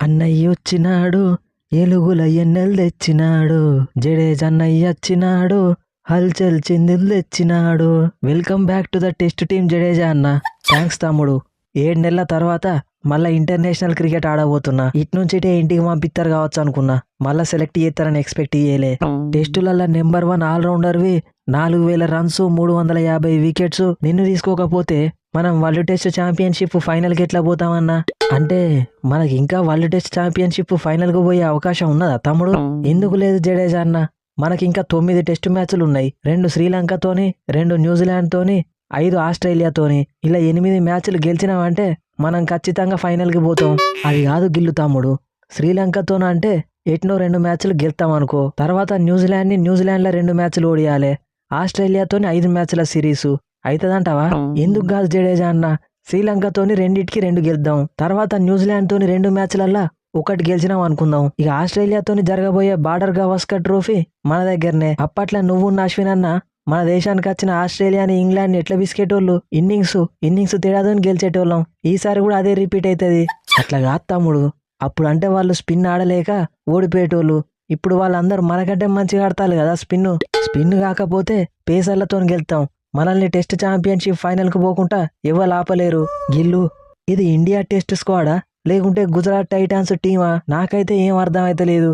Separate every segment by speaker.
Speaker 1: అన్నయ్యొచ్చినాడు ఎలుగుల ఎన్నెలు తెచ్చినాడు, జడేజన్నయ్య వచ్చినాడు హల్చల్ చిందులు తెచ్చినాడు. Welcome back to the test team Jadeja అన్న. థ్యాంక్స్ తమ్ముడు. 7 నెలల తర్వాత మళ్ళా ఇంటర్నేషనల్ క్రికెట్ ఆడబోతున్నా. ఇటు నుంచి ఇటే ఇంటికి పంపిస్తారు కావచ్చు అనుకున్నా, మళ్ళా సెలెక్ట్ చేస్తారని ఎక్స్పెక్ట్ చేయలే. టెస్టులలో నెంబర్ 1 ఆల్రౌండర్వి, 4000 రన్స్, 350 వికెట్స్. నిన్ను తీసుకోకపోతే మనం వరల్డ్ టెస్ట్ ఛాంపియన్షిప్ ఫైనల్కి ఎట్లా పోతామన్నా? అంటే మనకి ఇంకా వరల్డ్ టెస్ట్ ఛాంపియన్షిప్ ఫైనల్కి పోయే అవకాశం ఉన్నదా తమ్ముడు? ఎందుకు లేదు జడేజా అన్న? మనకి ఇంకా 9 టెస్ట్ మ్యాచ్లు ఉన్నాయి. 2 శ్రీలంకతోని, 2 న్యూజిలాండ్తోని, 5 ఆస్ట్రేలియాతోని. ఇలా 8 మ్యాచ్లు గెలిచినామంటే మనం ఖచ్చితంగా ఫైనల్కి పోతాం. అది కాదు గిల్లు తమ్ముడు, శ్రీలంకతోన అంటే ఎట్నో 2 మ్యాచ్లు గెలుతాం అనుకో, తర్వాత న్యూజిలాండ్లో 2 మ్యాచ్లు ఓడియాలి, ఆస్ట్రేలియాతోని 5 మ్యాచ్ల సిరీసు అవుతుందంటావా? ఎందుకు కాదు జడేజా అన్న? శ్రీలంకతోని 2 గెలుద్దాం, తర్వాత న్యూజిలాండ్తోని 2 మ్యాచ్లల్లా 1 గెలిచినాం అనుకుందాం. ఇక ఆస్ట్రేలియాతోని జరగబోయే బార్డర్ గవాస్కర్ ట్రోఫీ మన దగ్గరనే. అప్పట్లో నువ్వు అశ్విన్ అన్న మన దేశానికి వచ్చిన ఆస్ట్రేలియాని, ఇంగ్లాండ్ని ఎట్లా బిస్కెటోళ్ళు ఇన్నింగ్స్ తేడాతోని గెలిచేటోళ్ళం. ఈసారి కూడా అదే రిపీట్ అవుతుంది. అట్లా కాదు తమ్ముడు, అప్పుడు అంటే వాళ్ళు స్పిన్ ఆడలేక ఓడిపోయేటోళ్ళు. ఇప్పుడు వాళ్ళందరూ మనకంటే మంచిగా ఆడతారు కదా స్పిన్ కాకపోతే పేసర్లతో గెలుతాం. మనల్ని టెస్ట్ ఛాంపియన్షిప్ ఫైనల్కి పోకుండా ఎవరు ఆపలేరు. గిల్లు, ఇది ఇండియా టెస్ట్ స్క్వాడా లేకుంటే గుజరాత్ టైటాన్స్ టీమా? నాకైతే ఏం అర్థం అయితే లేదు.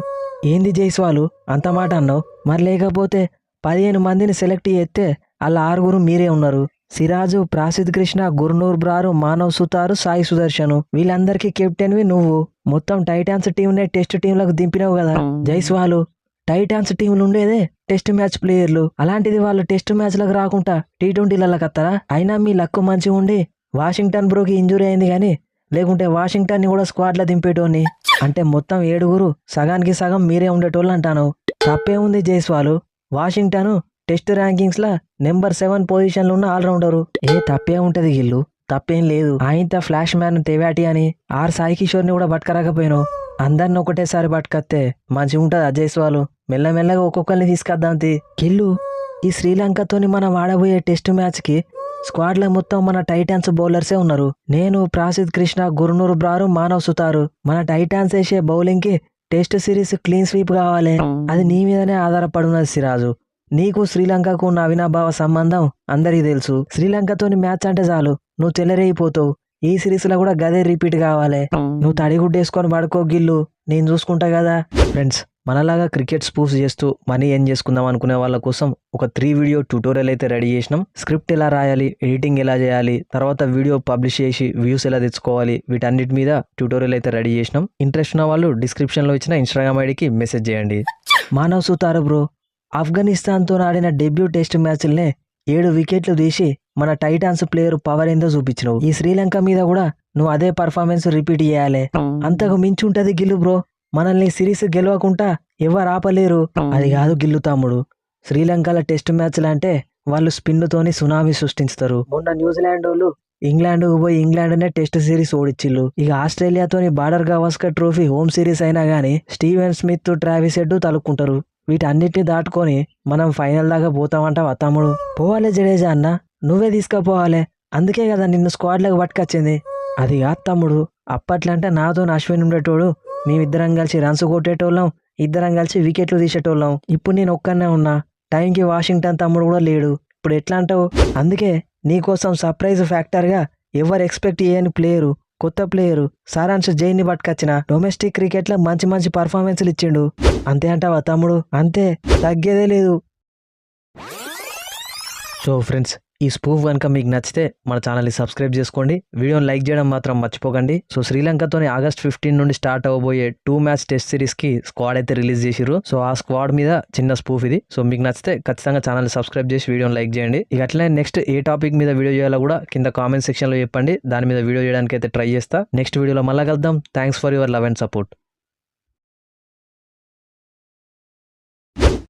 Speaker 1: ఏంది జైస్వాలు అంత మాట అన్నావు? మరి లేకపోతే 15 మందిని సెలెక్ట్ చేస్తే అలా 6 మీరే ఉన్నారు. సిరాజు, ప్రాసిద్ కృష్ణ, గుర్నూర్ బ్రారు, మానవ్ సుతారు, సాయి సుదర్శను, వీళ్ళందరికీ కెప్టెన్వి నువ్వు. మొత్తం టైటాన్స్ టీంనే టెస్ట్ టీంలకు దింపినావు కదా జైస్వాలు. టైటాన్స్ టీంలు ఉండేదే టెస్ట్ మ్యాచ్ ప్లేయర్లు, అలాంటిది వాళ్ళు టెస్ట్ మ్యాచ్లకు రాకుండా T20లకు వస్తారా? అయినా మీ లక్కు మంచిగా ఉండి వాషింగ్టన్ బ్రోకి ఇంజురీ అయింది కానీ లేకుంటే వాషింగ్టన్ని కూడా స్క్వాడ్లో దింపేటోని. అంటే మొత్తం 7 సగానికి సగం మీరే ఉండేటోళ్ళు అంటాను. తప్పేముంది జైస్వాలు? వాషింగ్టన్ టెస్ట్ ర్యాంకింగ్స్లో నెంబర్ 7 పొజిషన్లో ఉన్న ఆల్రౌండరు. తప్పే ఉంటది గిల్లు, తప్పేం లేదు. ఆయనతో ఫ్లాష్ మ్యాన్ తెవాటి అని సాయి కిషోర్ని కూడా పట్టుకరాకపోయినావు. అందరిని ఒకటేసారి పట్టుకొస్తే మంచిగా ఉంటుంది అజయ్స్వాలు. మెల్లమెల్లగా ఒక్కొక్కరిని తీసుకొద్దాం గిల్లు. ఈ శ్రీలంకతోని మనం ఆడబోయే టెస్ట్ మ్యాచ్కి స్క్వాడ్లో మొత్తం మన టైటాన్స్ బౌలర్సే ఉన్నారు. నేను, ప్రాసిద్ కృష్ణ, గుర్నూర్ బ్రారు, మానవ్ సుతారు. మన టైటాన్స్ వేసే బౌలింగ్కి టెస్ట్ సిరీస్ క్లీన్ స్వీప్ కావాలి. అది నీ మీదనే ఆధారపడున్నది సిరాజు. నీకు శ్రీలంకకు ఉన్న అవినాభావ సంబంధం అందరికీ తెలుసు. శ్రీలంకతోని మ్యాచ్ అంటే చాలు నువ్వు చెల్లరైపోతావు. ఈ సిరీస్లో కూడా గదే రిపీట్ కావాలి. నువ్వు తడిగుడ్డేసుకొని పడుకో గిల్లు, నేను చూసుకుంటా కదా. ఫ్రెండ్స్, మనలాగా క్రికెట్ స్పూఫ్ చేస్తూ మనీ ఏం చేసుకుందాం అనుకునే వాళ్ళ కోసం ఒక 3 వీడియో ట్యూటోరియల్ అయితే రెడీ చేసినాం. స్క్రిప్ట్ ఎలా రాయాలి, ఎడిటింగ్ ఎలా చేయాలి, తర్వాత వీడియో పబ్లిష్ చేసి వ్యూస్ ఎలా తెచ్చుకోవాలి, వీటన్నిటి మీద ట్యూటోరియల్ అయితే రెడీ చేసినాం. ఇంట్రెస్ట్ ఉన్న వాళ్ళు డిస్క్రిప్షన్లో ఇచ్చిన ఇన్స్టాగ్రామ్ ఐడికి మెసేజ్ చేయండి. మానవ్ సుతారు బ్రో ఆఫ్ఘనిస్తాన్తో ఆడిన డెబ్యూ టెస్ట్ మ్యాచ్లనే 7 వికెట్లు తీసి మన టైటాన్స్ ప్లేయర్ పవర్ ఏందో చూపించినావు. ఈ శ్రీలంక మీద కూడా నువ్వు అదే పర్ఫార్మెన్స్ రిపీట్ చేయాలి. అంతకు మించి ఉంటది గిల్లు బ్రో. మనల్ని సిరీస్ గెలవకుండా ఎవరు ఆపలేరు. అది కాదు గిల్లు తమ్ముడు, శ్రీలంకల టెస్ట్ మ్యాచ్లు అంటే వాళ్ళు స్పిన్తోని సునామీ సృష్టిస్తారు. మొన్న న్యూజిలాండ్ వాళ్ళు ఇంగ్లాండ్కు పోయి ఇంగ్లాండ్నే టెస్ట్ సిరీస్ ఓడిచ్చిళ్ళు. ఇక ఆస్ట్రేలియాతోని Border Gavaskar trophy home series అయినా గానీ స్టీవెన్ స్మిత్, ట్రావిస్ హెడ్ తలుక్కుంటారు. వీటన్నిటిని దాటుకొని మనం ఫైనల్ దాకా పోతామంటావా తమ్ముడు? పోవాలే జడేజా అన్న, నువ్వే తీసుకుపోవాలి. అందుకే కదా నిన్ను స్క్వాడ్లకు పట్టుకొచ్చింది. అది కాదు తమ్ముడు, అప్పట్లంటే నాతో అశ్విన్ ఉండేటోడు, మేమిద్దరం కలిసి రన్స్ కొట్టేటోళ్ళం, ఇద్దరం కలిసి వికెట్లు తీసేటోళ్ళం. ఇప్పుడు నేను ఒక్కనే ఉన్నా, టైంకి వాషింగ్టన్ తమ్ముడు కూడా లేడు. ఇప్పుడు ఎట్లా అంటావు? అందుకే నీకోసం సర్ప్రైజ్ ఫ్యాక్టర్గా ఎవరు ఎక్స్పెక్ట్ చేయని ప్లేయరు, కొత్త ప్లేయరు సారాంశ్ జైన్ని పట్టుకొచ్చిన. డొమెస్టిక్ క్రికెట్లో మంచి పర్ఫార్మెన్స్లు ఇచ్చిండు. అంతే అంటావా తమ్ముడు? అంతే, తగ్గేదే లేదు. సో ఫ్రెండ్స్, ఈ స్పూఫ్ కనుక మీకు నచ్చితే మన ఛానల్ని సబ్స్క్రైబ్ చేసుకోండి, వీడియోని లైక్ చేయడం మాత్రం మర్చిపోకండి. సో శ్రీలంకతోని ఆగస్ట్ 15 నుండి స్టార్ట్ అవ్వబోయే 2 మ్యాచ్ టెస్ట్ సిరీస్కి స్క్వాడ్ అయితే రిలీజ్ చేసిర్రు. సో ఆ స్క్వాడ్ మీద చిన్న స్పూఫ్ ఇది. సో మీకు నచ్చితే ఖచ్చితంగా ఛానల్ని సబ్స్క్రైబ్ చేసి వీడియోని లైక్ చేయండి. ఇక అట్లనే నెక్స్ట్ ఏ టాపిక్ మీద వీడియో చేయాలో కూడా కింద కామెంట్ సెక్షన్లో చెప్పండి, దాని మీద వీడియో చేయడానికి అయితే ట్రై చేస్తా. నెక్స్ట్ వీడియోలో మళ్ళీ కలుద్దాం. Thanks for your love and support.